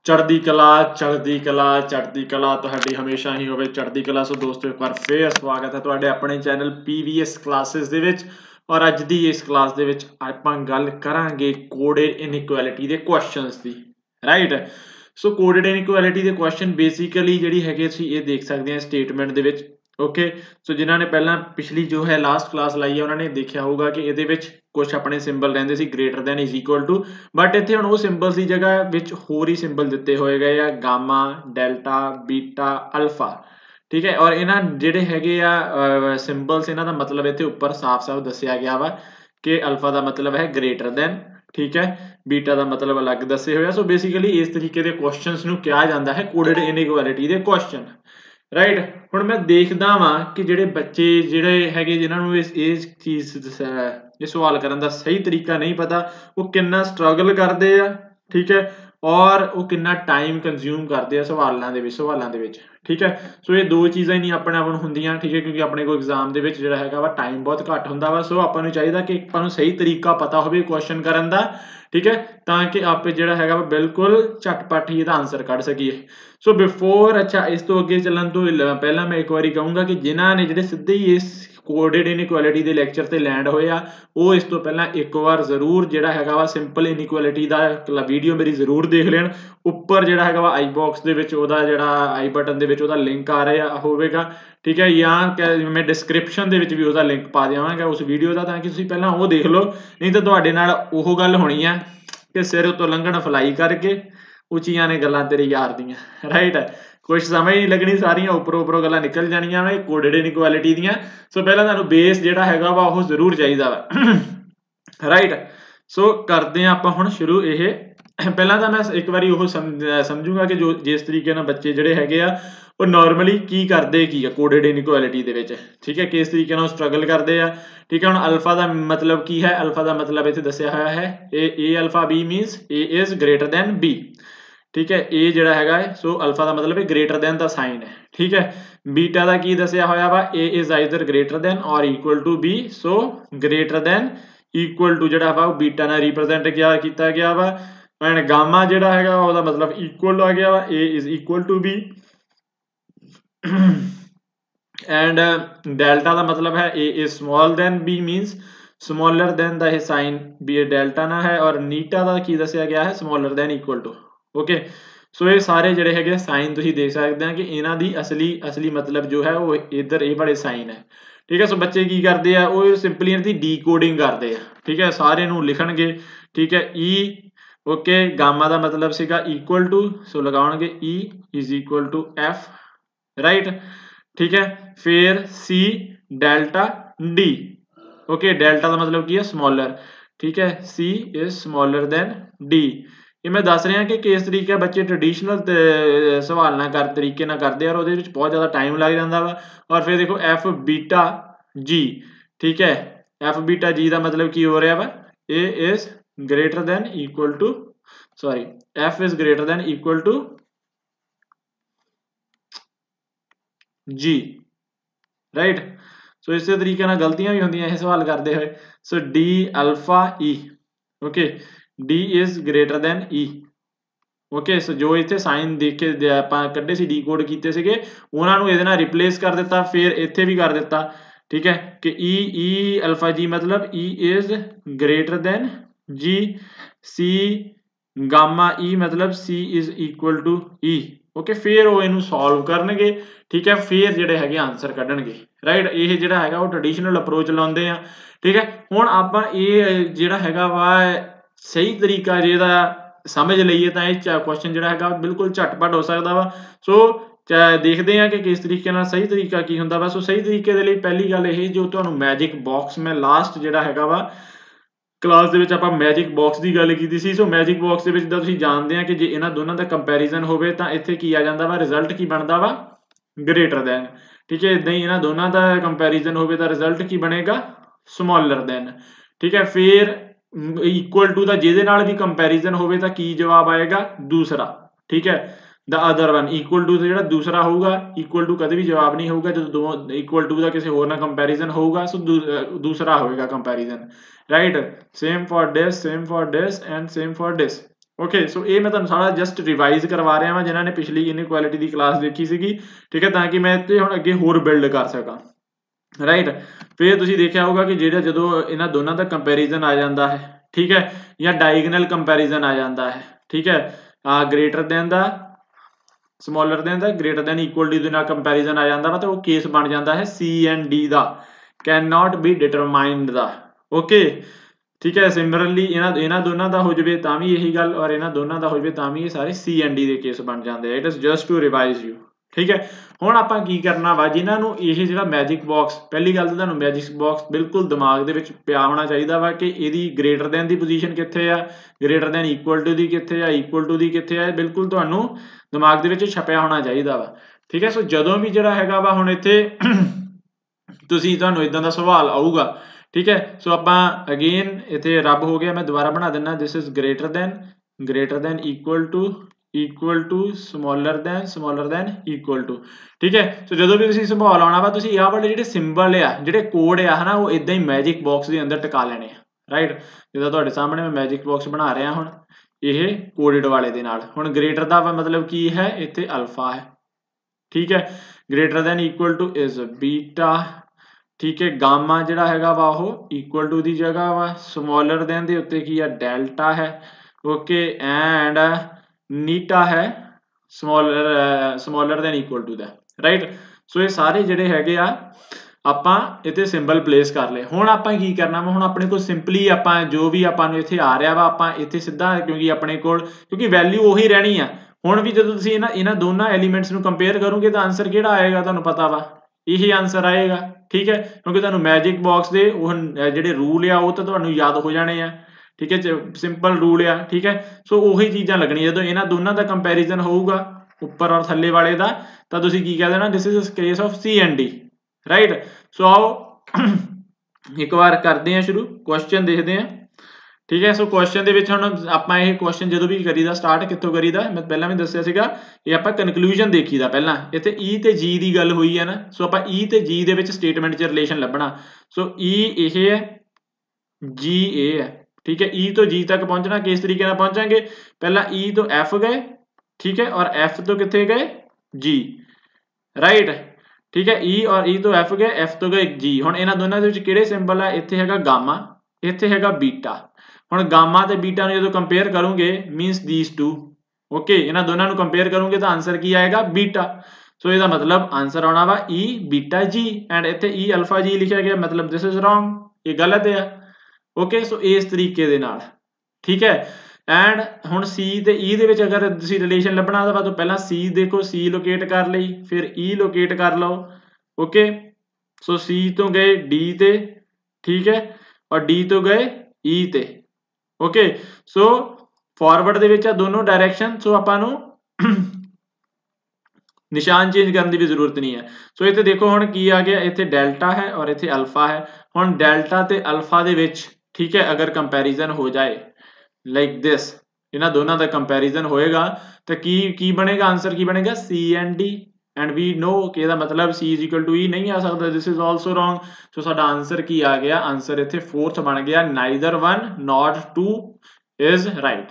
चढ़दी कला तुहाडी हमेशा ही होवे चढ़दी कला। सो दोस्तों एक बार फिर स्वागत है तुहाडे अपने चैनल पीवीएस क्लासेस दे विच। और अज दी इस क्लास दे विच आपां गल करांगे कोडेड इनइक्वैलिटी दे क्वेश्चनस दी, राइट। सो कोडेड इनइक्वैलिटी दे क्वेश्चन बेसिकली जिहड़ी हैगे तुसीं ये देख सकदे हैं स्टेटमेंट दे विच। ओके, सो जिन्हां ने पहला पिछली जो है लास्ट क्लास लाई है उन्होंने देखा होगा कि ये कुछ अपने सिंबल रहिंदे सी greater than is equal to, but इत्थे हुण वो सिंबल्स की जगह विच होर ही सिंबल दिते हुए गए आ, गामा, डेल्टा, बीटा, अल्फा। ठीक है, और इन्हां जिहड़े हैगे आ सिंबल्स इन्हां दा मतलब इत्थे उपर साफ साफ दस्सिया गया वा कि अल्फा का मतलब है ग्रेटर दैन, ठीक है, बीटा का मतलब अलग दसे हुए। सो बेसिकली इस तरीके के क्वेश्चनस नूं कहा जाता है कोडेड इनइक्वैलिटी के क्वेश्चन, राइट। हुण मैं देखदा वां कि जिहड़े बच्चे जिहड़े हैगे जिन्हां नूं इस चीज़ ये सवाल करन दा सही तरीका नहीं पता, वो कितना स्ट्रगल करते हैं, ठीक है, और वो कितना टाइम कंज्यूम करते हैं सवालों दे विच, ठीक है। सो ये दो चीज़ां ही नहीं अपने आप होंदियां, ठीक है, क्योंकि अपने को एग्जाम दे विच जिहड़ा हैगा वा टाइम बहुत घट हुंदा वा। सो आपां नूं चाहीदा कि आपां नूं सही तरीका पता होवे क्वेश्चन करन दा, ठीक है, ताकि आप जिहड़ा हैगा वा बिल्कुल झटपट ही इहदा आंसर कढ सकीए। सो बिफोर अच्छा इस तो अगे चलन तो पहला मैं एक बारी कहूँगा कि जिन्हां ने जिहड़े सीधे ही इस कोडेड इनइक्वैलिटी के लैक्चर से लैंड होए आ, वो इस तो पहला एक बार जरूर जिहड़ा हैगा वा सिंपल इनइक्वैलिटी का वीडियो मेरी जरूर देख लेण। उपर जिहड़ा हैगा वा आई बॉक्स दे विच ओहदा जिहड़ा आई बटन दे विच ओहदा लिंक आ रहा होवेगा, ठीक है, या मैं डिस्क्रिप्शन दे विच भी ओहदा लिंक पा देवांगा उस वीडियो का, ताकि तुसीं पहला वो देख लो। नहीं तो तुहाडे नाल ओह गल होनी है कि सिर उतों लंघण फलाई करके उचियां ने गल्लां तेरे यार दियां, राइट। कुछ समझ नहीं लगनी, सारियां उपरों उपरों गल्लां निकल जानियां वे कोडेड इनइक्वैलिटी दियां। सो पहला तुहानूं बेस जिहड़ा हैगा वा ओह जरूर चाहीदा वा, राइट। सो करदे आं आपां हुण शुरू। ये पहला तो मैं एक बारी ओह समझूंगा कि जो जिस तरीके नाल बच्चे जिहड़े हैगे आ वो नॉर्मली की करदे की आ कोडेड इनइक्वैलिटी दे विच, ठीक है, किस तरीके नाल स्ट्रगल करदे आ, ठीक है। हुण अल्फा का मतलब की है, अल्फा का मतलब इत्थे दस्सिया होया है A alpha B means A is greater than B, ठीक है, ए जिहड़ा हैगा सो अल्फा का मतलब ग्रेटर दैन का साइन है, ठीक है। बीटा का की दस्सिया होया वा A is either greater than और equal to B, so greater than equal to जिहड़ा वा बीटा नाल रिप्रेजेंट किया गया वा। एंड गामा जिहड़ा हैगा ओहदा मतलब इक्वल आ गया वा A is equal to B. And delta का मतलब है A is small than B means smaller than दा साइन बी डेल्टा ना है, और नीटा का की दस्सिया गया है smaller than equal to, okay. So ये सारे जिहड़े हैगे साइन तुसीं देख सकते हैं कि इन्हां दी असली मतलब जो है वो इधर ये बड़े साइन है, ठीक है। सो बच्चे की करते हैं वो सिंपली इन्हां दी डीकोडिंग करते हैं, ठीक है, सारे नूं लिखणगे, ठीक है। ई ओके, गामा का मतलब सीगा इक्वल टू, सो लगाउणगे E is equal to F, right, ठीक है। फिर C delta D, okay, delta का मतलब की है स्मॉलर, ठीक है, C is smaller than D. ये मैं दस रहा कि किस तरीके बच्चे ट्रडिशनल सवाल ना कर तरीके ना करते और वो बहुत ज़्यादा टाइम लग जाता वा। और फिर देखो एफ बीटा जी, ठीक है, एफ बीटा जी का मतलब की हो रहा वा A is greater than equal to, sorry, F is greater than equal to G, right. So इस तरीके नाल गलतियां भी होंदियां ये सवाल करते हुए। So D alpha E, okay, D is greater than E, okay. So जो इत्थे साइन देख के आपां कड्ढे सी डीकोड कीते सीगे उन्हां नूं इहदे नाल रिप्लेस कर दिता, फिर इत्थे भी कर दिता, ठीक है, कि ई अल्फा जी मतलब E is greater than G, C gamma E मतलब C is equal to E, okay. फिर वो इनू सॉल्व करनगे, ठीक है, फिर जिहड़े हैगे आंसर कढणगे, राइट। ये जिहड़ा हैगा वो ट्रडिशनल अप्रोच लाउंदे आ, ठीक है। हुण आपां ये जिहड़ा हैगा वा सही तरीका जिहदा समझ लईए तां इह क्वेश्चन जिहड़ा हैगा बिल्कुल झटपट हो सकदा वा। सो देखते हैं कि किस तरीके नाल सही तरीका की हुंदा वा। सो सही तरीके दे लई पहली गल ये जो तुहानूं मैजिक बॉक्स मैं लास्ट जिहड़ा हैगा वा क्लास दे विच आपां मैजिक बॉक्स की गल कीती सी। सो मैजिक बॉक्स दे विच जिद्दां तुसीं जाणदे आ कि जे इन्हां दोनां दा कंपैरिजन होवे तां इत्थे की आ जांदा वा, रिजल्ट की बनदा वा ग्रेटर दैन, ठीक है। इदां ही इन्हां दोनां दा कंपैरिजन होवे तां रिजल्ट की बनेगा स्मॉलर दैन, ठीक है। फिर इक्वल टू दा जिहदे नाल भी कंपैरिजन होवे तां की जवाब आएगा दूसरा, ठीक है, the other one. Equal to जिहड़ा दूसरा होगा, इक्वल टू कदे भी जवाब नहीं होगा जो इक्वल टू दा किसी होर नाल कंपैरिजन होगा, सो दूसरा होएगा comparison, right. Same for this and same for this, okay so ये मैं तुहानूं सारा जस्ट रिवाइज करवा रहा वा जिन्होंने पिछली इनइक्वालिटी की क्लास देखी सीगी, ठीक है, ताकि मैं इत्ते हुण अगे होर बिल्ड कर सकां, राइट। फिर तुसीं देखिया होगा कि जिहड़ा जदों इन्हां दोनों दा कंपैरिजन आ जाता है, ठीक है, या डायगनल कंपैरिजन आ जाता है, ठीक है, ग्रेटर दैन दा स्मॉलर दैन दा ग्रेटर दैन इक्वल टू दे नाल कंपैरिजन आ जाता वा, तो वो केस बन जाता है सी एंड डी दा, कैन नॉट बी डिटरमाइंड दा। ओके ठीक है, सिमिलरली इन्हां दोनों का हो जाए तां भी यही गल, और इन्हां दोनों का हो जाए तां भी ये सारे सी एंड डी के केस बन जाते हैं। It is just to revise you, ठीक है। हुण आपां की करना वा, जिन्होंने ये जिहड़ा मैजिक बॉक्स, पहली गल तो तुहानूं मैजिक बॉक्स बिल्कुल दिमाग दे विच पिया होना चाहिए वा कि इहदी ग्रेटर दैन दी पोजीशन कित्थे आ, ग्रेटर दैन इक्वल टू दी कित्थे आ, इक्वल टू दी कित्थे आ, बिल्कुल तुहानूं दिमाग दे विच छपिया होना चाहिए वा, ठीक है। सो जदों भी जिहड़ा हैगा वा हुण इत्थे तुसीं तुहानूं इदां दा सवाल आऊगा, ठीक है। सो आपां अगेन इत्थे रब हो गया, मैं दोबारा बना दिना, this is greater than equal to smaller than equal to, ठीक है। सो जदों भी तुसीं सवाल आउणा वा, तुसीं आह वाले जिहड़े सिंबल आ, जिहड़े कोड आ, है ना, वो इदां ही मैजिक बॉक्स के अंदर टिका लेने, राइट। जिद्दां तुहाडे सामने मैं मैजिक बॉक्स बना रहा हुण ये कोडेड वाले दे नाल। हुण ग्रेटर दा मतलब की है, इत्थे अल्फा है, ठीक है, greater than equal two is beta, ठीक है, गामा जिहड़ा हैगा वा वो इक्वल टू दी जगह वा, स्मॉलर दैन दे उत्ते की है डेल्टा है, ओके, एंड नीटा है स्मॉलर दैन इक्वल टू दा, राइट। सो ये सारे जिहड़े हैगे आ आपां इत्थे सिंबल प्लेस कर ले। हुण आपां की करना वा, हुण अपने कोल सिंपली आपां जो भी आपां नूं इत्थे आ रहा वा, आपां इत्थे सीधा, क्योंकि अपने कोल क्योंकि वैल्यू उही रहनी आ। हुण भी जदों तुसीं इन्हां दोनों एलीमेंट्स नूं कंपेयर करोगे तो आंसर किहड़ा आएगा, तुहानूं पता वा, यही आंसर आएगा, ठीक है, क्योंकि तुहानूं मैजिक बॉक्स दे जिहड़े रूल आ वो तो तुहानूं याद हो जाने आ, ठीक है, सिंपल रूल आ, ठीक है। सो उही चीज़ां लगणियां जदों इन्हां दोनों का कंपैरिजन होऊगा उपर और थल्ले वाले का, तो तुसीं की कह देना, this is case of C and D, right. So आओ एक बार करते हैं शुरू, क्वेश्चन देखते हैं, ठीक है। सो क्वेश्चन दे विच हुण आपां इह क्वेश्चन जदों भी करीदा स्टार्ट कित्थों करीदा, मैं पहलां भी दस्सिया सीगा, ये आपां कनक्लूजन देखीदा पहलां, इत्थे ई ते जी दी गल होई है ना। सो आपां ई ते जी दे विच स्टेटमेंट च रिलेशन लभना। सो ई इह है, जी ए है, ठीक है। ई तो जी तक पहुंचना किस तरीके नाल पहुंचांगे, पहलां ई तो एफ गए, ठीक है, और एफ तो कित्थे गए, जी, राइट, ठीक है। ई और ई तो एफ गए, एफ तो गए जी। हुण इन्हां दोनों दे विच किहड़े सिंबल आ, इत्थे हैगा गामा, इत्थे हैगा बीटा। हुण गामा ते बीटा नूं जदों कंपेयर करोगे मीनस दीज टू, ओके, इन्हां दोनों नूं कंपेयर करोगे तो आंसर की आएगा, बीटा। सो इसदा मतलब आंसर आउणा वा ई बीटा जी, एंड इत्थे ई अल्फा जी लिखिया गया, मतलब दिस इज रॉन्ग, ये गलत है, ओके। सो इस तरीके दे नाल, ठीक है। एंड हुण सी ते ई दे विच अगर तुसीं रिलेशन लभणा वा तो पहलां सी देखो, सी लोकेट कर लई, फिर ई लोकेट कर लो, ओके। सो सी तो गए डी ते, ठीक है, और डी तो गए ई ते, ओके। सो फॉरवर्ड दे विच दोनों डायरैक्शन, सो आपां नूं निशान चेंज करने की भी जरूरत नहीं है। सो इत्थे देखो हुण की आ गया, इत्थे डेल्टा है और इत्थे अल्फा है। हुण डेल्टा ते अल्फा दे विच, ठीक है, अगर कंपैरिजन हो जाए लाइक दिस, इन्हां दोनों का कंपैरिजन होएगा तो की बनेगा, आंसर की बनेगा, C and D, and we know कि इहदा मतलब C is equal to E नहीं आ सकता, this is also wrong. So साडा आंसर की आ गया, आंसर इत्थे फोर्थ बन गया, neither one not two is right,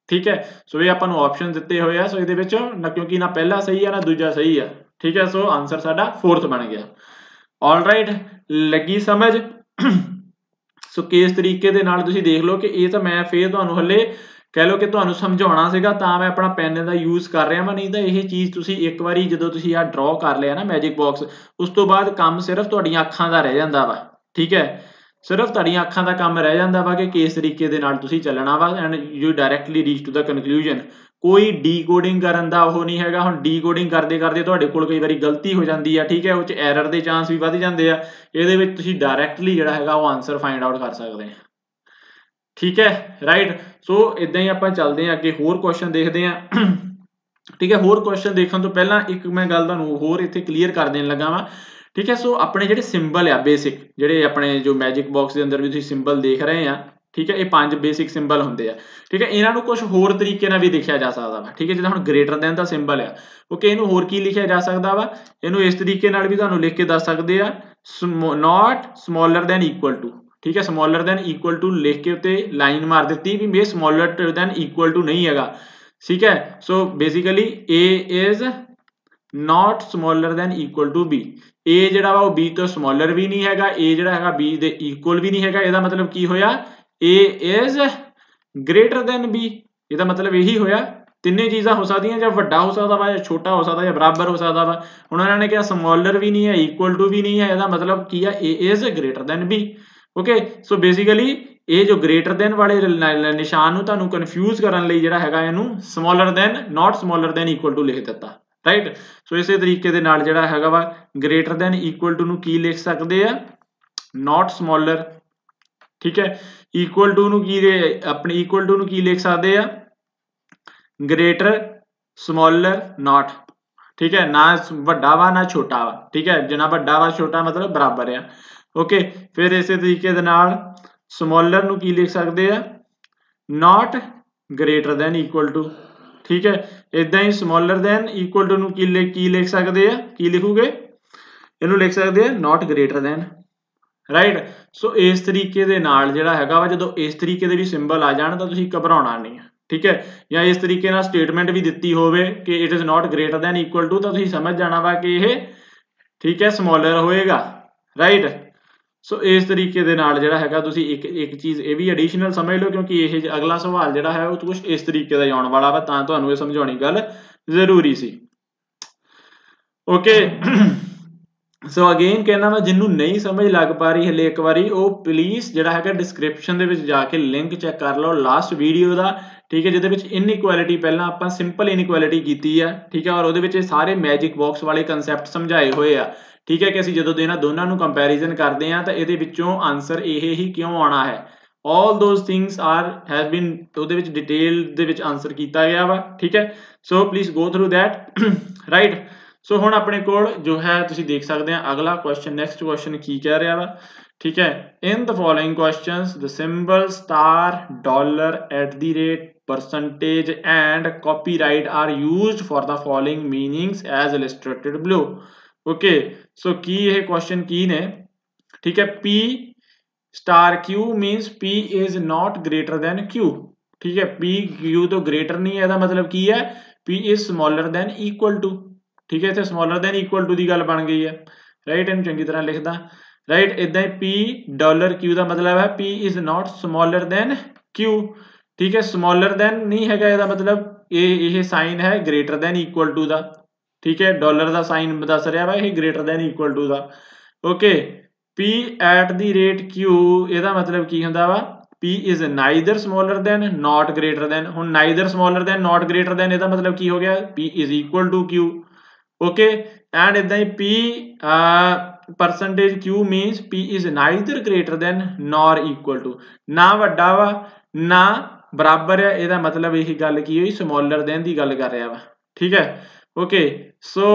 ठीक है। सो ये आपां नूं ऑप्शन दिते हुए आ, सो इहदे विच ना, क्योंकि ना पहला सही है ना दूजा सही है, ठीक है। सो आंसर साडा फोर्थ बन गया। ऑल राइट, लगी समझ। सो किस तरीके दे नाल तुसीं देख लो कि ये तो मैं फिर तुहानूं हले कह लो कि तुहानूं समझाउणा सीगा तां मैं अपना पेन दा यूज कर रहा, नहीं तो यह चीज़ तुसीं एक बारी जदों तुसीं आ ड्रॉ कर लिया ना मैजिक बॉक्स, उस तो बाद काम सिर्फ तुहाडीਆਂ अखां दा रह जांदा वा, ठीक है। सिर्फ तुहाडीਆਂ अखां दा काम रह जांदा वा कि किस तरीके दे नाल तुसीं चलना वा, and you directly reach to the conclusion. कोई ਡੀਕੋਡਿੰਗ ਕਰਨ ਦਾ ਉਹ नहीं हैगा। ਹੁਣ ਡੀਕੋਡਿੰਗ ਕਰਦੇ ਕਰਦੇ ਤੁਹਾਡੇ ਕੋਲ ਕਈ ਵਾਰੀ ਗਲਤੀ ਹੋ ਜਾਂਦੀ ਆ, ਠੀਕ ਹੈ, ਉਹ 'ਚ ਐਰਰ ਦੇ ਚਾਂਸ ਵੀ ਵੱਧ ਜਾਂਦੇ ਆ। ਇਹਦੇ ਵਿੱਚ ਤੁਸੀਂ ਡਾਇਰੈਕਟਲੀ ਜਿਹੜਾ ਹੈਗਾ ਉਹ ਆਨਸਰ फाइंड आउट कर सकते हैं, ठीक है, राइट। सो इदां ही आपां चलते हैं अगे, होर क्वेश्चन देखते हैं, ठीक है। होर क्वेश्चन देखने तो पहला एक मैं गल तुहानूं होर इत्थे क्लीयर कर देन लगा वां, ठीक है। सो अपने जिहड़े सिंबल आ बेसिक, जिहड़े अपने जो मैजिक बॉक्स के अंदर भी तुसीं सिंबल देख रहे हैं, ठीक है, ये 5 बेसिक सिंबल होंदे आ, ठीक है। इन्हां नूं कुछ होर तरीके नाल भी लिखिया जा सकदा वा, ठीक है। जिद्दां हुण ग्रेटर दैन दा सिंबल आ, ओके, इहनूं होर की लिखिया जा सकदा वा, इहनूं इस तरीके नाल भी तुहानूं लिख के दस सकदे आ, not smaller than equal to, ठीक है स्मॉलर दैन इक्वल टू लिख के उत्ते लाइन मार दी भी ये स्मॉलर दैन इक्वल टू नहीं है, ठीक है। So basically A is not smaller than equal to B, A जिहड़ा वा बी तो स्मॉलर भी नहीं हैगा, ए जिहड़ा हैगा बी दे इक्वल भी नहीं हैगा, ਇਹਦਾ मतलब की होया ए इज ग्रेटर दैन बी, ਇਹਦਾ मतलब यही होया ਤਿੰਨੇ ਚੀਜ਼ਾਂ ਹੋ ਸਕਦੀਆਂ, ਜਾਂ ਵੱਡਾ ਹੋ ਸਕਦਾ ਵਾ, ਜਾਂ ਛੋਟਾ ਹੋ ਸਕਦਾ, ਜਾਂ ਬਰਾਬਰ ਹੋ ਸਕਦਾ ਵਾ। ਹੁਣ ਉਹਨਾਂ ਨੇ ਕਿਹਾ ਸਮੋਲਰ ਵੀ ਨਹੀਂ ਹੈ ਇਕੁਅਲ ਟੂ ਵੀ ਨਹੀਂ ਹੈ, ਇਹਦਾ ਮਤਲਬ ਕੀ ਆ a is greater than b। Okay so basically ਇਹ ਜੋ ਗ੍ਰੇਟਰ ਦੈਨ ਵਾਲੇ ਨਿਸ਼ਾਨ ਨੂੰ ਤੁਹਾਨੂੰ ਕਨਫਿਊਜ਼ ਕਰਨ ਲਈ ਜਿਹੜਾ ਹੈਗਾ ਇਹਨੂੰ smaller than not smaller than equal to ਲਿਖ ਦਿੱਤਾ, ਰਾਈਟ। ਸੋ ਇਸੇ ਤਰੀਕੇ ਦੇ ਨਾਲ ਜਿਹੜਾ ਹੈਗਾ ਵਾ ਗ੍ਰੇਟਰ ਦੈਨ ਇਕੁਅਲ ਟੂ ਨੂੰ ਕੀ ਲਿਖ ਸਕਦੇ ਆ ਨਾਟ ਸਮਾਲਰ, ਠੀਕ ਹੈ। ਇਕੁਅਲ ਟੂ ਨੂੰ ਕੀ ਆਪਣੇ ਇਕੁਅਲ ਟੂ ਨੂੰ ਕੀ ਲਿਖ ਸਕਦੇ ਆ ग्रेटर स्मॉलर नॉट, ठीक है ना वड्डा वा ना छोटा वा, ठीक है जिन्ना वड्डा वा छोटा मतलब बराबर है। ओके फिर इस तरीके दे नाल स्मॉलर नू की लिख सकते हैं not greater than equal to, ठीक है। इदां ही स्मॉलर दैन इक्वल टू नू की लिख सकते हैं, की लिखोगे इनू लिख सकते हैं not greater then, right. So इस तरीके दे नाल जिहड़ा हैगा वा जदों इस तरीके दे भी सिंबल आ जाण तां तुसीं घबराउणा नहीं है, ठीक है। या इस तरीके ना स्टेटमेंट भी दी होवे कि it is not greater than equal to, तो तुसीं समझ जाना वा कि यह ठीक है स्मॉलर होएगा, राइट। सो इस तरीके दे नाल जिहड़ा हैगा तुसीं एक चीज़ ये भी एडिशनल समझ लो, क्योंकि यह अगला सवाल जिहड़ा है वो कुछ इस तरीके का आउण वाला वा, तां तुहानूं ये समझाउणी गल जरूरी सी। ओके सो अगेन कहना वा जिन्हों नहीं समझ लग पा रही हले एक बारी वो प्लीज़ जिहड़ा हैगा डिस्क्रिप्शन दे विच जाके लिंक चेक कर लो लास्ट वीडियो का, ठीक है, जिहदे विच इनइक्वैलिटी पहला आपां सिंपल इनइक्वैलिटी कीती है, ठीक है, और उहदे विच सारे मैजिक बॉक्स वाले कंसैप्ट समझाए हुए आ, ठीक है, कि असीं जदों इन्हां दोनों नूं कंपैरिजन करते हैं तो इहदे विचों आंसर इह ही क्यों आना है, all those things are has been उहदे विच डिटेल दे विच आंसर किया गया वा, ठीक है। So please go through that, right. So हुण अपने कोल जो है तुसीं देख सकते हैं अगला क्वेश्चन, नैक्सट क्वेश्चन की कह रहा वा, ठीक है। In the following questions the symbol star dollar at the rate percentage and copyright are used for the following meanings as illustrated below. Okay so की ये क्वेश्चन की ने, ठीक है। P star Q means P is not greater than Q, ठीक है। P Q तो greater नहीं है, इसका मतलब की है P is smaller than equal to, ठीक है। इतने स्मॉलर दैन इक्वल टू की गल बन गई है, राइट। इन चंगी तरह लिखदा, राइट। इदा ही पी डॉलर क्यू का मतलब है P is not smaller then Q, ठीक है। स्मॉलर दैन नहीं है, इसका मतलब ये साइन है ग्रेटर दैन इक्वल टू का, ठीक है। डॉलर का साइन दस रहा है ग्रेटर दैन इक्वल टू का। Okay P at the rate Q इसका मतलब की होंदा वा P is neither smaller than not greater than. हुण neither smaller than not greater than इसका मतलब की हो गया P is equal to Q, okay. And इदा ही P percentage Q means P is neither greater than nor equal to, ना वड्डा वा ना बराबर है, इसका मतलब यही गल की हुई स्मॉलर दैन की गल कर रहा वा, ठीक है। Okay so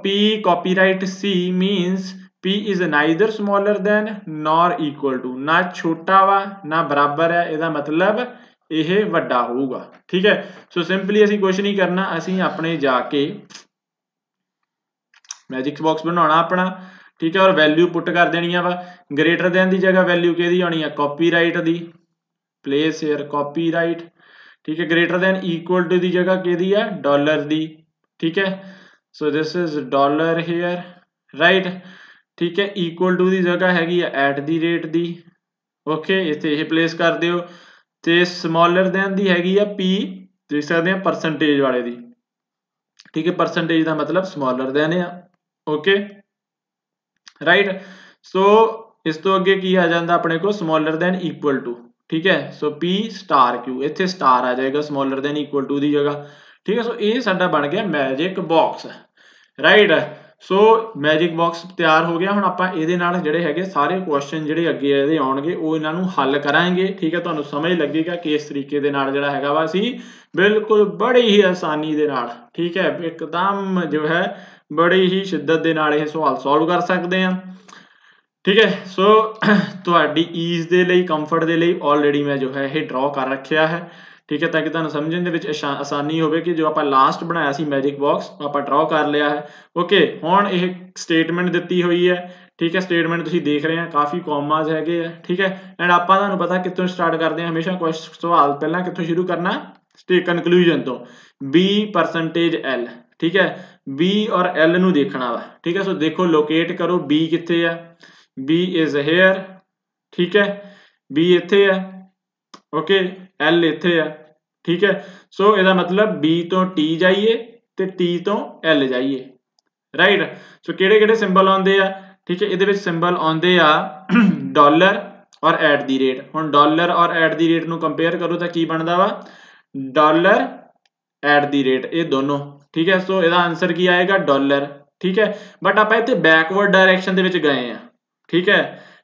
P copyright C means P is neither smaller than nor equal to, ना छोटा वा ना बराबर है, इसका मतलब यह वड्डा होगा, ठीक है। सो सिंपली असीं कुछ नहीं करना, असीं अपने जाके मैजिक बॉक्स बनाना अपना, ठीक है, और वैल्यू पुट कर देनी वा। ग्रेटर दैन की जगह वैल्यू कि आनी है कॉपीराइट की, प्लेस हेयर कॉपीराइट, ठीक है। ग्रेटर दैन इक्वल टू की जगह कि है डॉलर की, ठीक है। So this is dollar here, right, ठीक है। इक्वल टू की जगह हैगी एट दी रेट की, ओके इत्थे यह प्लेस कर दिओ। ते स्मॉलर दैन की हैगी आ पी, देख सकते हैं परसेंटेज वाले की, ठीक है। परसेंटेज का मतलब स्मॉलर दैन है, ओके राइट। सो इस तो अगे की आ जाता अपने को स्मॉलर दैन इक्वल टू, ठीक है। सो पी स्टार क्यू इत्थे स्टार आ जाएगा स्मॉलर दैन इक्वल टू की जगह, ठीक है। सो ये साडा बन गया मैजिक बॉक्स, राइट। सो मैजिक बॉक्स तैयार हो गया। हुण आपां इहदे नाल जिहड़े हैगे सारे क्वेश्चन जिहड़े अगे इहदे आउणगे वो इन्हां नूं हल करांगे, ठीक है। तुहानूं समझ लगेगा कि इस तरीके दे नाल जिहड़ा हैगा वा असीं बिल्कुल बड़ी ही आसानी दे नाल, ठीक है, एकदम जो है बड़ी ही शिद्दत दे नाल इह सवाल सॉल्व कर सकते हैं, ठीक है। सो तुहाडी ईज दे लई कंफर्ट दे लई ऑलरेडी मैं जो है ये ड्रॉ कर रखिया है, ठीक है, ताकि तुहानूं समझण दे विच आसानी होवे कि जो आपां लास्ट बनाया सी मैजिक बॉक्स आपां ड्रॉ कर लिया है। ओके हुण इह स्टेटमेंट दित्ती हुई है, ठीक है स्टेटमेंट तुसीं देख रहे हैं काफ़ी कॉमाज हैगे आ ठीक है एंड आपां तुहानूं पता कित्थों स्टार्ट करते हैं हमेशा सवाल पहला कित्थों शुरू करना कंकलूजन तो बी परसेंटेज एल ठीक है बी और एल नूं देखना वा ठीक है सो देखो लोकेट करो बी कित्थे आ बी इज हेयर ठीक है बी इत्थे है ओके एल इत्थे है ठीक है सो ਇਹਦਾ मतलब बी तो टी जाइए ਤੇ टी तो एल जाइए राइट सो ਕਿਹੜੇ ਸਿੰਬਲ ਆਉਂਦੇ ਆ ठीक है ਇਹਦੇ ਵਿੱਚ ਸਿੰਬਲ ਆਉਂਦੇ ਆ ਡਾਲਰ ਔਰ ਐਟ ਦੀ ਰੇਟ ਹੁਣ ਡਾਲਰ ਔਰ ਐਟ ਦੀ ਰੇਟ ਨੂੰ ਕੰਪੇਅਰ ਕਰੋ ਤਾਂ ਕੀ ਬਣਦਾ ਵਾ ਡਾਲਰ ਐਟ ਦੀ ਰੇਟ ਇਹ ਦੋਨੋਂ ਠੀਕ ਹੈ ਸੋ ਇਹਦਾ ਆਨਸਰ ਕੀ ਆਏਗਾ ਡਾਲਰ ਠੀਕ ਹੈ ਬਟ ਆਪਾਂ ਇੱਥੇ ਬੈਕਵਰਡ ਡਾਇਰੈਕਸ਼ਨ ਦੇ ਵਿੱਚ ਗਏ ਆ ਠੀਕ ਹੈ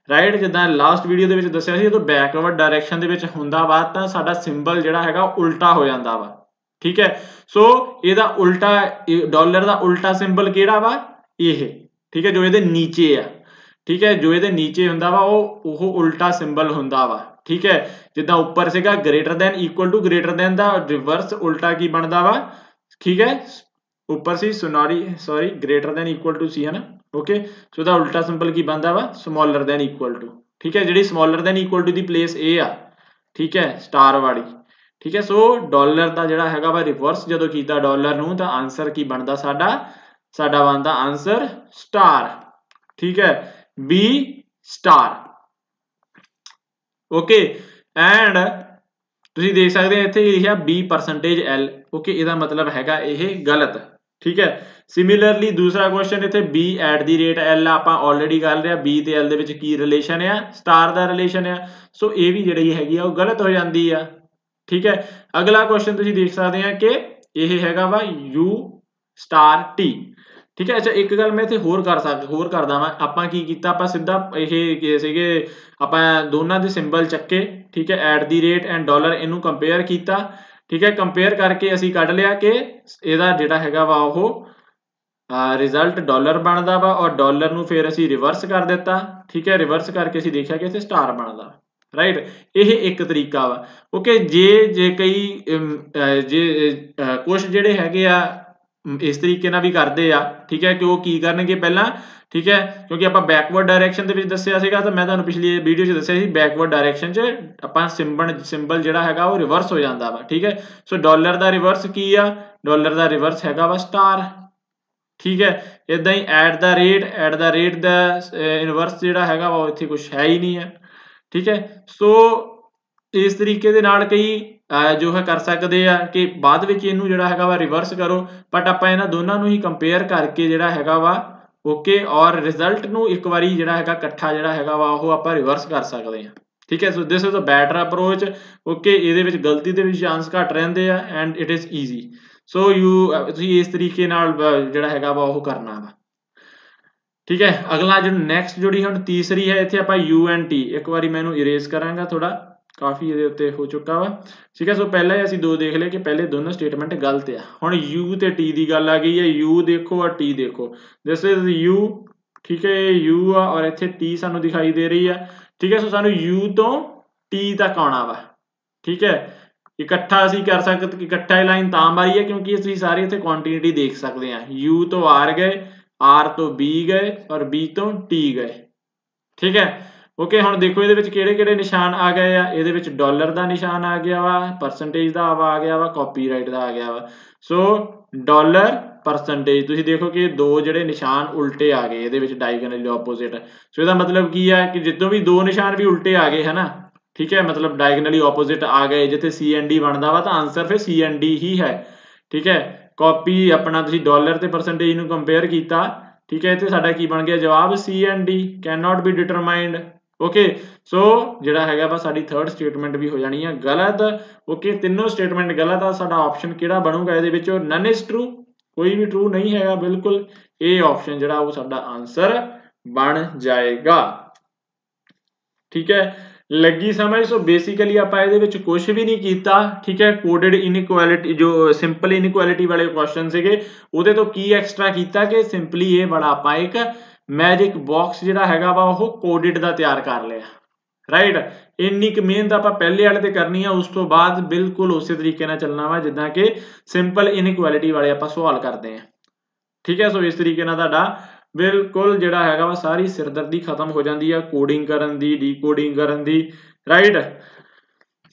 ਰਾਈਟ ਜਿੱਦਾਂ ਲਾਸਟ ਵੀਡੀਓ ਦੇ ਵਿੱਚ ਦੱਸਿਆ ਸੀ ਜਦੋਂ ਬੈਕਵਰਡ ਡਾਇਰੈਕਸ਼ਨ ਦੇ ਵਿੱਚ ਹੁੰਦਾ ਵਾ ਤਾਂ ਸਾਡਾ ਸਿੰਬਲ ਜਿਹੜਾ ਹੈਗਾ ਉਲਟਾ ਹੋ ਜਾਂਦਾ ਵਾ ਠੀਕ ਹੈ ਸੋ ਇਹਦਾ ਉਲਟਾ ਡਾਲਰ ਦਾ ਉਲਟਾ ਸਿੰਬਲ ਕਿਹੜਾ ਵਾ ਇਹ ਠੀਕ ਹੈ ਜੋ ਇਹਦੇ ਨੀਚੇ ਆ ਠੀਕ ਹੈ ਜੋ ਇਹਦੇ ਨੀਚੇ ਹੁੰਦਾ ਵਾ ਉਹ ਉਲਟਾ ਸਿੰਬਲ ਹੁੰਦਾ ਵਾ ਠੀਕ ਹੈ ਜਿੱਦਾਂ ਉੱਪਰ ਸੀਗਾ greater than equal to greater than ਦਾ ਰਿਵਰਸ ਉਲਟਾ ਕੀ ਬਣਦਾ ਵਾ ਠੀਕ ਹੈ ਉੱਪਰ ਸੀ sorry greater than equal to ਸੀ ਹੈ ਨਾ ओके सो द उल्टा सिंपल की बनता वा स्मॉलर दैन इक्वल टू ठीक है जी स्मॉलर दैन इक्वल टू दी प्लेस ए आ ठीक है स्टार वाली ठीक है सो डॉलर का जिहड़ा हैगा वा रिवर्स जदों कीता डॉलर नूं तां आंसर की बनता साडा बनता आंसर स्टार ठीक है बी स्टार ओके एंड तुसीं देख सकते हैं इत्थे लिखिया बी परसेंटेज एल ओके इहदा मतलब हैगा इह गलत ठीक है सिमिलरली दूसरा क्वेश्चन इत्थे B at the rate L आपां ऑलरेडी कर लिया बी ते एल दे विच की रिलेशन है स्टार दा रिलेशन है सो ये भी जिहड़ी हैगी आ गलत हो जाती है ठीक है अगला क्वेश्चन तुसीं देख सकते हैं कि यह हैगा वा यू स्टार टी ठीक है अच्छा एक गल मैं इत्थे होर करदा वां आपां की कीता आपां सिद्धा इह सीगे आपां दोनां दे सिंबल चक्के ठीक है eight the rate and dollar इनू कंपेयर कीता ठीक है कंपेयर करके असीं कढ लिया कि इहदा जिहड़ा हैगा वा ओह रिजल्ट डॉलर बनता वा और डॉलर नूं फिर असीं रिवर्स कर दिता ठीक है रिवर्स करके असीं देखिया कि इत्थे स्टार बनता राइट यह एक तरीका वा ओके जे कई कुछ जिहड़े हैगे आ इस तरीके नाल भी करदे आ ठीक है कि वो की करनगे पहला ठीक है क्योंकि आपां बैकवर्ड डायरैक्शन दे विच दस्सिया सीगा तां मैं तुहानूं पिछली वीडियो च दस्सिया सी बैकवर्ड डायरैक्शन च आपां सिंबल जिहड़ा हैगा वो रिवर्स हो जांदा वा ठीक है सो डॉलर दा रिवर्स की आ डॉलर दा रिवर्स हैगा वा स्टार ठीक है इदां ही एट द रेट दा इनवर्स जिहड़ा हैगा वा इत्थे कुछ है ही नहीं है ठीक है सो इस तरीके दे नाल कई जो है कर सकते हैं कि बाद विच इहनूं जिहड़ा हैगा वा रिवर्स करो बट आपां इन्हां दोनां नूं ही कंपेयर करके जिहड़ा हैगा वा ओके और रिजल्ट नूं एक बारी जिहड़ा हैगा इकट्ठा जिहड़ा हैगा वा ओह आपां रिवर्स कर सकते हैं ठीक है so this is a better approach okay इहदे विच गलती दे भी चांस घट रहिंदे आ and it is easy so तुसीं इस तरीके नाल जिहड़ा हैगा वा ओह करना वा ठीक है अगला जो नैक्सट जोड़ी हुण तीसरी है इत्थे आपां यू एंड टी एक बारी मैं इहनूं इरेज करांगा थोड़ा काफ़ी इहदे उत्ते हो चुका वा ठीक है सो पहले असीं दो देख लिया कि पहले दोनों स्टेटमेंट गलत आ हुण यू ते टी की गल आ गई है यू देखो और टी देखो दिस इज यू ठीक है यू आ और इत्थे टी सानूं दिखाई दे रही है ठीक है सो सानूं यू तो टी तक आउणा वा ठीक है इकट्ठा असीं कर सकते इकट्ठा लाइन तां मारी है क्योंकि असीं सारे इत्थे क्वांटिटी देख सकते हैं यू तो आर गए आर तो बी गए और बी तो टी गए ठीक है ओके हुण देखो इहदे विच किहड़े-किहड़े निशान आ गए आ इहदे विच डॉलर दा निशान आ गया वा परसेंटेज दा आ गया वा कॉपीराइट दा आ गया वा सो डॉलर परसेंटेज तुसीं देखो कि दो जिहड़े निशान उल्टे आ गए इहदे विच डायगोनली ऑपोजिट सो इहदा मतलब की है कि जिद्दों भी दो निशान भी उल्टे आ गए है ना ठीक है मतलब डायगोनली ऑपोजिट आ गए जिथे सी एंड डी बनता वा तो आंसर फिर सी एंड डी ही है ठीक है कॉपी अपना तुसीं डॉलर ते परसेंटेज नूं कंपेयर कीता ठीक है इत्थे साडा की बन गया जवाब C and D can not be determined okay so जिहड़ा हैगा वा साडी थर्ड स्टेटमेंट भी हो जानी है गलत ओके तीनों स्टेटमेंट गलत आ साडा ऑप्शन किहड़ा बनूगा इहदे विच नन इज ट्रू कोई भी ट्रू नहीं हैगा बिल्कुल ए ऑप्शन जिहड़ा वो साडा आंसर बन जाएगा ठीक है लगी समझ सो बेसिकली आपां इहदे विच कुछ भी नहीं कीता ठीक है कोडेड इनइक्वालिटी जो सिंपल इनइक्वालिटी वाले क्वेश्चन सीगे उहदे तो की एक्सट्रा कीता कि सिंपली ये बड़ा आपां एक मैजिक बॉक्स जिहड़ा हैगा वा ओह कोडेड दा तैयार कर लिया राइट इन्नी क मेहनत आपां पहले वाले ते करनी है उस तो बाद बिल्कुल उसी तरीके नाल चलना वा जिद्दां कि सिंपल इनइक्वालिटी वाले आपां सवाल करते हैं ठीक है सो इस तरीके नाल तुहाडा बिल्कुल जिहड़ा हैगा वा सारी सिरदर्दी खत्म हो जाती है कोडिंग करन दी डीकोडिंग करन दी राइट।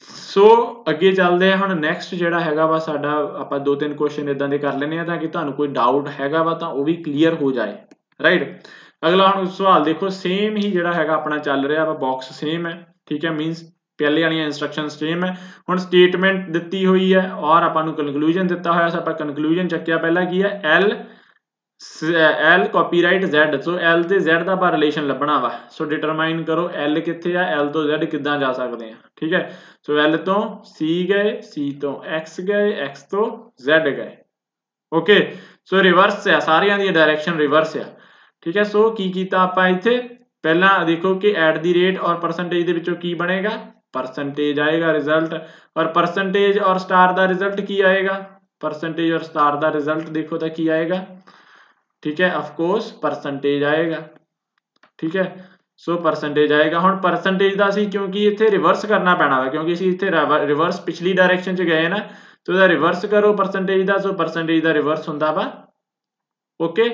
सो अगे चलते हैं हुण नैक्सट जिहड़ा हैगा वा साडा आपां 2-3 क्वेश्चन इदां दे कर लैंदे आ ताकि तुहानूं कोई डाउट हैगा वा तां वो भी क्लीयर हो जाए राइट। अगला हुण सवाल देखो सेम ही जिहड़ा हैगा अपना चल रहा वा बॉक्स सेम है ठीक है मीनस पहले वाली इंस्ट्रक्शन सेम है। हुण स्टेटमेंट दित्ती हुई है और आपां नूं कनक्लूजन दिता होया आपां कनक्लूजन चक्किया पहला की है L copyright Z so L ते Z का आपां रिलेशन लभना वा सो डिटरमाइन करो एल कित्थे आ एल तो Z किद्दां जा सकदे आ ठीक है। सो एल तो C गए C तो X गए X तो Z गए ओके। सो रिवर्स है सारियां दी डायरेक्शन रिवर्स है ठीक है। सो की कीता आपां इत्थे पहला देखो कि एट दी रेट और परसेंटेज दे विचों की बनेगा परसेंटेज आएगा रिजल्ट और परसेंटेज और स्टार दा रिजल्ट की आएगा परसेंटेज और स्टार दा रिजल्ट देखो तो की आएगा ठीक है ऑफ कोर्स परसेंटेज आएगा ठीक है। सो परसेंटेज आएगा हुण परसेंटेज दा असीं क्योंकि इत्थे रिवर्स करना पैना वा क्योंकि असीं इत्थे रिवर्स पिछली डायरेक्शन च गए ना तो इहदा रिवर्स करो परसेंटेज दा सो परसेंटेज दा रिवर्स हुंदा वा ओके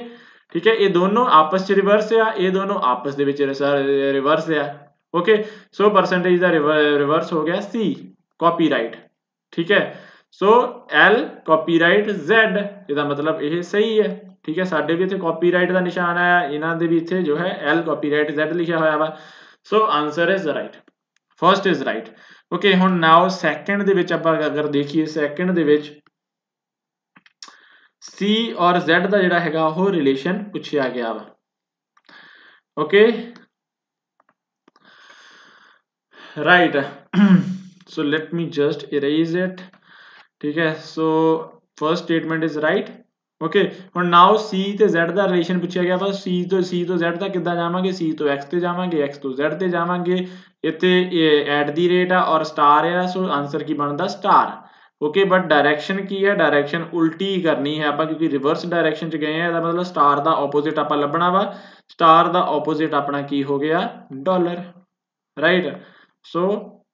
ठीक है। ये दोनों आपस च रिवर्स आ ये दोनों आपस दे विच रिवर्स आ ओके। सो परसेंटेज दा रिवर्स हो गया C कॉपीराइट ठीक है। सो L कॉपीराइट Z इहदा मतलब ये सही है ठीक है। साडे भी इत्थे कॉपीराइट का निशान आया इन्हां दे भी इत्थे जो है L कॉपीराइट Z लिखा होया वा so answer is right first is right okay. हुण नाउ सैकेंड दे विच आपां अगर देखिए सैकेंड दे विच C और Z का जिहड़ा हैगा वो रिलेशन पुछया गया वा okay right. So let me just erase it ठीक है। So first statement is right okay. हुण नाउ C ते Z का रिलेशन पुछया गया वा C तो Z तक किद्दां जावांगे C तो X ते जावांगे X तो Z ते जावांगे इत्थे एट दी रेट आ और स्टार आ सो आंसर की बनदा स्टार ओके। बट डायरेक्शन की है डायरेक्शन उल्टी ही करनी है आपां क्योंकि रिवर्स डायरेक्शन च गए हैं इहदा मतलब स्टार का ओपोजिट आपां लभना वा स्टार का ओपोजिट अपना की हो गया डॉलर राइट। सो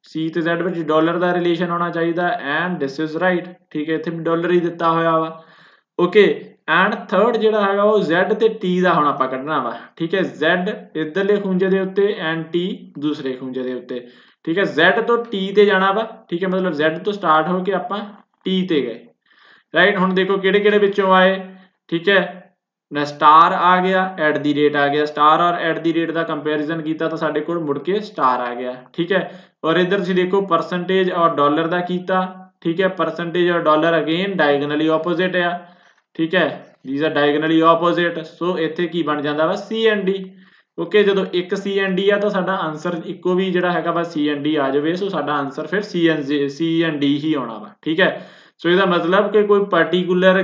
C ते Z विच डॉलर का रिलेशन होना चाहिए एंड दिस इज राइट ठीक है। इत्थे डॉलर ही दिता होया वा ओके एंड थर्ड जिहड़ा हैगा वो Z ते T दा हुण आपां कढना वा ठीक है। Z इधरले खूंजे दे उत्ते एंड T दूसरे खूंजे दे उत्ते ठीक है। Z तो T ते जाना वा ठीक है मतलब Z तो स्टार्ट होके आपां T ते गए राइट। हुण देखो किहड़े किहड़े विचों आए ठीक है ना स्टार आ गया एट दी रेट आ गया स्टार और एट दी रेट का कंपैरिजन किया तो साडे कोल मुड़ के स्टार आ गया ठीक है। और इधर तुसीं देखो परसेंटेज और डॉलर का कीता ठीक है परसेंटेज और डॉलर अगेन डायगोनली ऑपोजिट आ ठीक है these are diagonally opposite so इत्थे की बन जांदा वा C एंड D ओके। जदों एक C एंड D आ तो साडा आंसर इक्को भी जिहड़ा हैगा वा C एंड D आ जावे सो साडा आंसर फिर C एंड D ही आउणा वा ठीक है। सो इहदा मतलब कि कोई पर्टिकुलर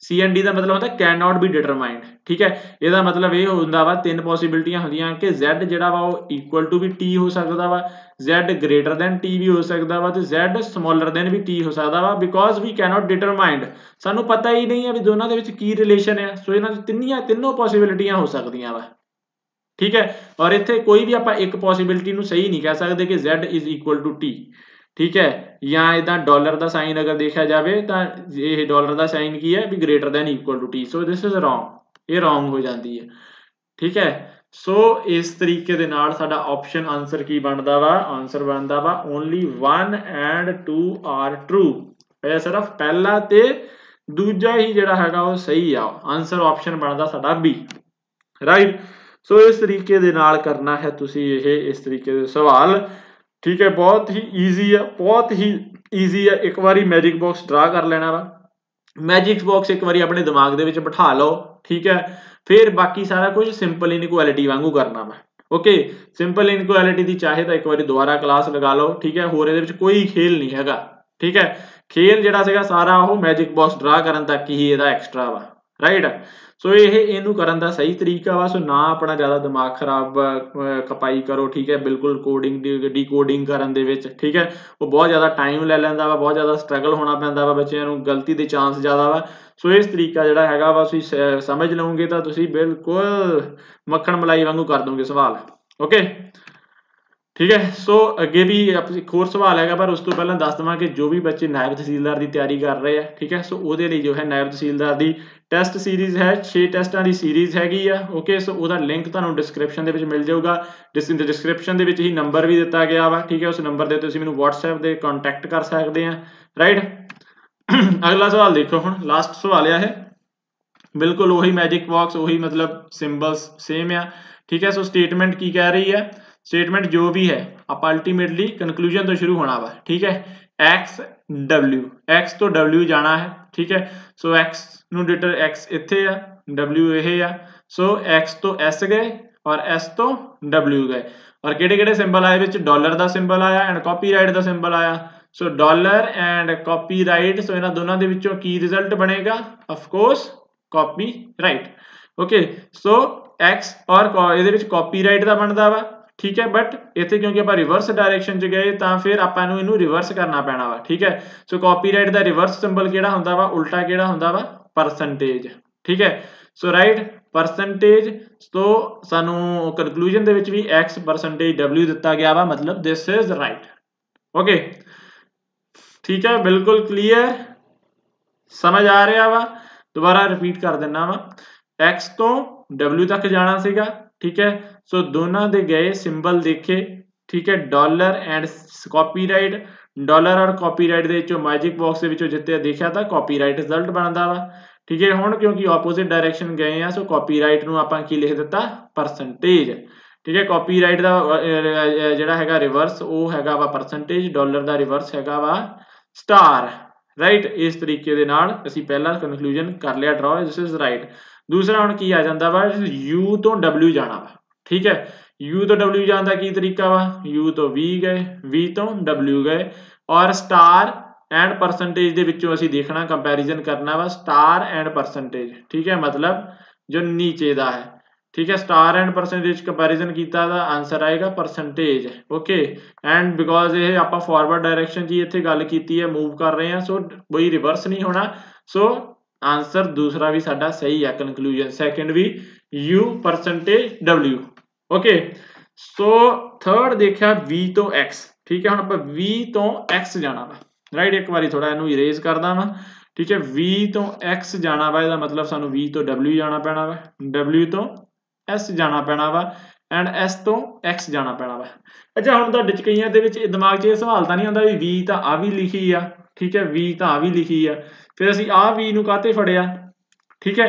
C एंड D का मतलब होता कैन नॉट बी डिटरमाइंड ठीक है। इहदा मतलब ये होंदा वा तीन पॉसिबिलिटियां होंदियां कि Z जिहड़ा वा वो इक्वल टू भी T हो सकदा वा Z ग्रेटर दैन T भी हो सकदा वा ते Z स्मॉलर दैन भी T हो सकदा वा because we can not determined सानू पता ही नहीं है भी दोनों दे विच की रिलेशन है सो इन्हां दी तीनों पॉसिबिलिटियां हो सकदियां वा ठीक है। और इत्थे कोई भी आपां एक पॉसिबिलिटी नू सही नहीं कह सकते कि Z is equal to T ठीक है। या इदा डॉलर का साइन अगर देखा जाए तो ये डॉलर का साइन की है भी greater than equal to T so this is wrong ये रॉन्ग हो जाती है ठीक है। सो इस तरीके दे नाल साडा ऑप्शन आंसर की बनदा वा आंसर बनदा वा ओनली 1 एंड 2 आर ट्रू ये सिर्फ पहला ते दूजा ही जिहड़ा हैगा वो सही आ आंसर ऑप्शन बनदा साडा बी राइट। सो इस तरीके दे नाल करना है तुसी ये इस तरीके दे सवाल ठीक है। बहुत ही ईजी है बहुत ही ईजी है एक बारी मैजिक बॉक्स ड्रा कर लेना वा मैजिक बॉक्स एक बारी अपने दिमाग दे विच बिठा लो ठीक है। फिर बाकी सारा कुछ सिंपल इनइक्वालिटी वांगू करना वा ओके। सिंपल इनइक्वालिटी दी चाहे तो एक बारी दोबारा क्लास लगा लो ठीक है। होर इहदे विच कोई खेल नहीं हैगा ठीक है। खेल जिहड़ा सीगा सारा वो मैजिक बॉक्स ड्रा करन तक ही इहदा एक्स्ट्रा वा राइट। सो इहनू करन दा सही तरीका वा सो ना अपना ज़्यादा दिमाग खराब खपाई करो ठीक है। बिल्कुल कोडिंग डीकोडिंग करन दे विच ठीक है वो बहुत ज़्यादा टाइम लै लैंदा वा बहुत ज़्यादा स्ट्रगल होना पैंदा वा बच्चों नूं गलती दे चांस ज़्यादा वा सो इस तरीका जिहड़ा हैगा वा तुसीं समझ लओगे तो तुसीं बिल्कुल मक्खण मलाई वांगू कर दोगे सवाल ओके। ठीक है। सो अगे भी एक होर सवाल है, पर उस तो पहला दस देवां कि जो भी बच्चे नायब तहसीलदार की तैयारी कर रहे हैं, ठीक है, सो ਉਹਦੇ ਲਈ जो है नायब तहसीलदार की टैसट सीरीज़ है, 6 टैसटां की सीरीज़ हैगी आ। ओके, सो ਉਹਦਾ लिंक ਤੁਹਾਨੂੰ डिस्क्रिप्शन ਦੇ ਵਿੱਚ मिल जाऊगा। डिस्क्रिप्शन ਦੇ ਵਿੱਚ ही नंबर भी ਦਿੱਤਾ ਗਿਆ ਵਾ, ठीक है, उस नंबर ਦੇ ਤੁਸੀਂ ਮੈਨੂੰ WhatsApp ਦੇ ਕੰਟੈਕਟ कर सकते हैं, राइट। अगला सवाल देखो, हुण लास्ट सवाल है, बिल्कुल वही मैजिक बॉक्स, वही मतलब सिंबल्स सेम आ, ठीक है। सो स्टेटमेंट की कह रही है, स्टेटमेंट जो भी है आप अल्टीमेटली कंक्लूजन तो शुरू होना वा, ठीक है। एक्स डब्ल्यू, एक्स तो डब्ल्यू जाना है, ठीक है। सो एक्स नू डिटर एक्स इत्थे आ, डब्ल्यू ये आ। सो एक्स तो एस गए और एस तो डब्ल्यू गए, और किहड़े-किहड़े सिंबल आए विच, डॉलर का सिंबल आया एंड कॉपीराइट का सिंबल आया। सो डॉलर एंड कॉपीराइट, सो इन्हां दोनों दे विचों की रिजल्ट बनेगा, of course copyright. Okay, so x और इहदे विच कॉपीराइट का बनदा वा, ठीक है। बट इत्थे क्योंकि आप रिवर्स डायरेक्शन च गए तो फिर आपां नूं इहनूं रिवर्स करना पैना वा, ठीक है। सो कॉपीराइट का रिवर्स सिंबल किहड़ा हुंदा वा, उल्टा किहड़ा हुंदा वा, परसेंटेज, ठीक है। सो राइट परसेंटेज, तो सानूं कंक्लूजन दे विच भी एक्स परसेंटेज डब्ल्यू दिता गया वा, मतलब दिस इज राइट। ओके, ठीक है, बिल्कुल क्लीयर, समझ आ रहा वा। दोबारा रिपीट कर देना वा, एक्स तो डब्ल्यू तक जाना सीगा, ठीक है। सो दोनों दे गए सिंबल देखे, ठीक है, डॉलर एंड कॉपीराइट, डॉलर और कॉपीराइट दे विचों मैजिक बॉक्स दे विचों जिते देखा था कॉपीराइट रिजल्ट बनता वा, ठीक है। हुण क्योंकि ऑपोजिट डायरेक्शन गए हैं, सो कॉपीराइट नूं आपां की लिख दिता, परसेंटेज, ठीक है। कॉपीराइट का जिहड़ा हैगा रिवर्स वो हैगा वा परसेंटेज, डॉलर का रिवर्स हैगा वा स्टार, राइट। इस तरीके दे नाल असीं पहला कंक्लूजन कर लिया ड्रॉ, दिस इज राइट। दूसरा हुण की आ जांदा वा, यू तो डब्ल्यू जाना वा, ठीक है। यू तो डब्ल्यू जाने का की तरीका वा, यू तो वी गए, वी तो डब्ल्यू गए, और स्टार एंड परसेंटेज दे विचों असीं देखना, कंपैरिजन करना वा स्टार एंड परसेंटेज, ठीक है, मतलब जो नीचे दा है, ठीक है। स्टार एंड परसेंटेज कंपैरिजन कीता दा आंसर आएगा परसेंटेज। ओके, एंड बिकॉज ये आपां फॉरवर्ड डायरेक्शन जी इत्थे गल कीती है, मूव कर रहे हैं, सो कोई रिवर्स नहीं होना। सो आंसर दूसरा भी साडा सही है, कंक्लूजन सेकंड भी you percentage W. Okay, so third देखा वी तो एक्स, ठीक है। हुण आपां वी तो एक्स जाना वा, राइट। एक बारी थोड़ा इहनूं इरेज करदा वा, ठीक है। वी तो एक्स जाना वा, इहदा मतलब सानूं वी तो डब्ल्यू जाना पैना वा, डब्ल्यू तो एस जाना पैना वा, एंड एस तो एक्स जाना पैना वा। अच्छा, हुण तुहाडे च कईयां दे विच दिमाग 'च इह सवाल तां नहीं आउंदा भी वी तां आ भी लिखी आ, ठीक है, वी तां आ भी लिखी आ, फिर असीं आ वी नूं काहते फड़िया, ठीक है।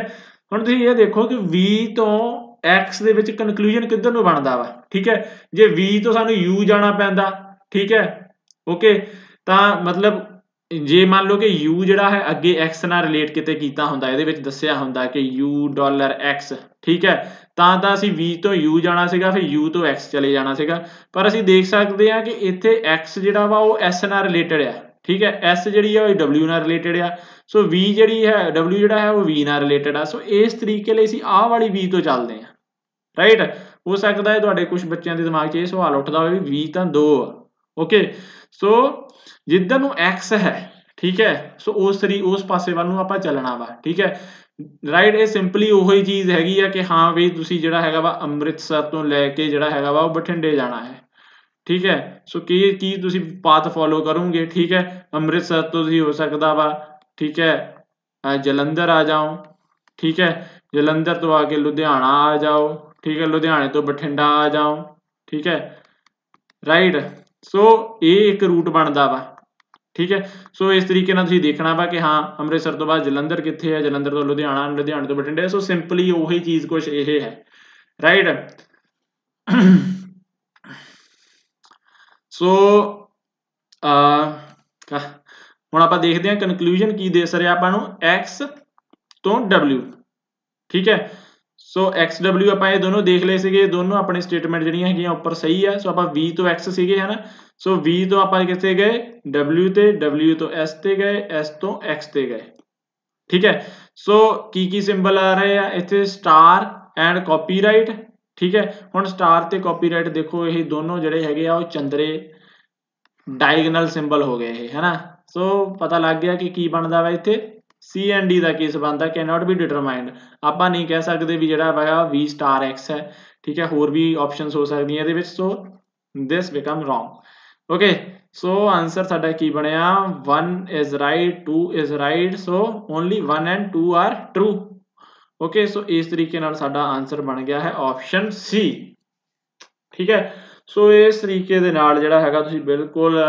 हुण तुसीं इह देखो कि वी तो एक्स दे विच कंक्लूजन किधर नूं बनदा वा, ठीक है। जे वी तो सानूं यू जाना पैंदा, ठीक है, ओके, तां मतलब जे मान लो कि यू जिहड़ा है अगे एक्स नाल रिलेट किते कीता हुंदा, इहदे विच दस्सिया हुंदा कि यू डॉलर एक्स, ठीक है, तां असीं वी तो यू जाना सीगा, फिर यू तो एक्स चले जाना सीगा। पर असीं देख सकते हैं कि इत्थे एक्स जिहड़ा वा वो एस नाल रिलेटेड आ, ठीक है, एस जिहड़ी है डब्ल्यू नाल रिलेटेड आ, सो वी जिहड़ी है डब्ल्यू जिहड़ा है वो वी नाल रिलेटेड आ। सो इस तरीके ਲਈ ਅਸੀਂ ਆਹ ਵਾਲੀ वी तो ਚੱਲਦੇ ਹਾਂ, राइट। हो सकता है ਤੁਹਾਡੇ कुछ बच्चों के दिमाग 'ਚ ਇਹ सवाल ਉੱਠਦਾ ਹੋਵੇ ਵੀ वी ਤਾਂ दो आ, ओके। सो जिधर ਨੂੰ एक्स है, ठीक है, सो उस पासे ਵੱਲ ਨੂੰ ਆਪਾਂ ਚੱਲਣਾ ਵਾ, ठीक है, राइट। ਇਹ ਸਿੰਪਲੀ ਉਹੀ ਚੀਜ਼ ਹੈਗੀ ਆ ਕਿ ਹਾਂ ਵੀ ਤੁਸੀਂ ਜਿਹੜਾ ਹੈਗਾ ਵਾ ਅੰਮ੍ਰਿਤਸਰ ਤੋਂ ਲੈ ਕੇ ਜਿਹੜਾ ਹੈਗਾ ਵਾ ਉਹ ਬਠਿੰਡੇ ਜਾਣਾ ਹੈ, ठीक है। सो की तुसीं पाथ फॉलो करोगे, ठीक है। अमृतसर तो तुसीं हो सकता वा, ठीक है, जलंधर आ जाओ, ठीक है, जलंधर तो आके लुधियाना आ जाओ, ठीक है, लुधियाने तो बठिंडा आ जाओ, ठीक है, राइट। सो ये एक रूट बनता वा, ठीक है। सो इस तरीके नाल तुसीं देखना वा कि हाँ अमृतसर तो बाद जलंधर कित्थे है, जलंधर तो लुधियाना, लुधियाने तो बठिंडे। सो सिंपली उही चीज़ कुछ ये है, राइट। सो ਹੁਣ ਆਪਾਂ ਦੇਖਦੇ ਹਾਂ ਕਨਕਲੂਜਨ ਕੀ ਦੇ ਰਿਹਾ ਆਪਾਂ ਨੂੰ x ਤੋਂ w, ਠੀਕ ਹੈ। ਸੋ x w ਆਪਾਂ ਇਹ ਦੋਨੋਂ ਦੇਖ ਲਏ ਸੀਗੇ, ਦੋਨੋਂ ਆਪਣੇ ਸਟੇਟਮੈਂਟ ਜਿਹੜੀਆਂ ਹੈਗੀਆਂ ਉੱਪਰ ਸਹੀ ਆ। ਸੋ ਆਪਾਂ v ਤੋਂ x ਸੀਗੇ ਹਨਾ, ਸੋ v ਤੋਂ ਆਪਾਂ ਕਿੱਥੇ ਗਏ w ਤੇ, w ਤੋਂ s ਤੇ ਗਏ, s ਤੋਂ x ਤੇ ਗਏ, ठीक है। सो की सिंबल आ रहे हैं इत्थे स्टार एंड कॉपीराइट, ठीक है। हुण स्टार ते कॉपीराइट देखो ये दोनों जिहड़े हैगे आ वो चंद्रे डायगनल सिंबल हो गए है ना। सो पता लग गया कि की बनता वा इत्थे सी एंड डी का केस बनता, कैन नॉट बी डिटरमाइंड। आप नहीं कह सकते भी जिहड़ा वा वी स्टार एक्स है, ठीक है, होर भी ऑप्शनस हो सकदियां इहदे विच। सो this become wrong. Okay, so answer ਸਾਡਾ ਕੀ ਬਣਿਆ 1 is right 2 is right, so only 1 and 2 are true. Okay, so ਇਸ ਤਰੀਕੇ ਨਾਲ ਸਾਡਾ ਆਨਸਰ ਬਣ ਗਿਆ ਹੈ ਆਪਸ਼ਨ C। ਠੀਕ ਹੈ, ਸੋ ਇਸ ਤਰੀਕੇ ਦੇ ਨਾਲ ਜਿਹੜਾ ਹੈਗਾ ਤੁਸੀਂ ਬਿਲਕੁਲ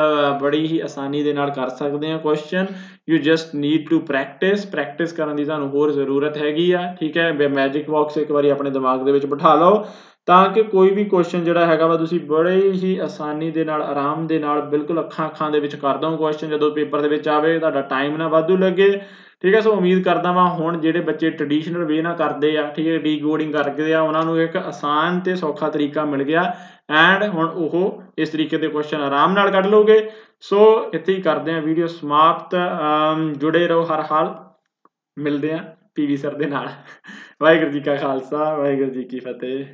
ਬੜੀ ਹੀ ਆਸਾਨੀ ਦੇ ਨਾਲ ਕਰ ਸਕਦੇ ਹੋ question. You just need to practice ਕਰਨ ਦੀ ਤੁਹਾਨੂੰ ਹੋਰ ਜ਼ਰੂਰਤ ਹੈਗੀ ਆ। ਠੀਕ ਹੈ, ਮੈਜਿਕ ਬਾਕਸ ਇੱਕ ਵਾਰੀ ਆਪਣੇ ਦਿਮਾਗ ਦੇ ਵਿੱਚ ਬਿਠਾ ਲਓ ਤਾਂ ਕਿ ਕੋਈ ਵੀ ਕੁਐਸਚਨ ਜਿਹੜਾ ਹੈਗਾ ਵਾ ਤੁਸੀਂ ਬੜੇ ਹੀ ਆਸਾਨੀ ਦੇ ਨਾਲ ਆਰਾਮ ਦੇ ਨਾਲ ਬਿਲਕੁਲ ਅੱਖਾਂ ਦੇ ਵਿੱਚ ਕਰ ਦੋ ਕੁਐਸਚਨ। ਜਦੋਂ ਪੇਪਰ ਦੇ ਵਿੱਚ ਆਵੇ ਤੁਹਾਡਾ ਟਾਈਮ ਨਾ ਵਾਧੂ ਲੱਗੇ। ਠੀਕ ਹੈ, ਸੋ ਉਮੀਦ ਕਰਦਾ ਵਾਂ ਹੁਣ ਜਿਹੜੇ ਬੱਚੇ ਟ੍ਰੈਡੀਸ਼ਨਲ ਵੇ ਨਾਲ ਕਰਦੇ ਆ, ਠੀਕ ਹੈ, ਡੀਕੋਡਿੰਗ ਕਰਦੇ ਆ, ਉਹਨਾਂ ਨੂੰ ਇੱਕ ਆਸਾਨ ਤੇ ਸੌਖਾ ਤਰੀਕਾ ਮਿਲ ਗਿਆ ਐਂਡ ਹੁਣ ਉਹ ਇਸ ਤਰੀਕੇ ਦੇ ਕੁਐਸਚਨ ਆਰਾਮ ਨਾਲ ਕੱਢ ਲਓਗੇ। ਸੋ ਇੱਥੇ ਹੀ ਕਰਦੇ ਆ ਵੀਡੀਓ ਸਮਾਪਤ। ਜੁੜੇ ਰਹੋ ਹਰ ਹਾਲ, ਮਿਲਦੇ ਆ ਪੀਵੀ ਸਰ ਦੇ ਨਾਲ। ਵਾਹਿਗੁਰੂ ਜੀ ਕਾ ਖਾਲਸਾ, ਵਾਹਿਗੁਰੂ ਜੀ ਕੀ ਫਤਿਹ।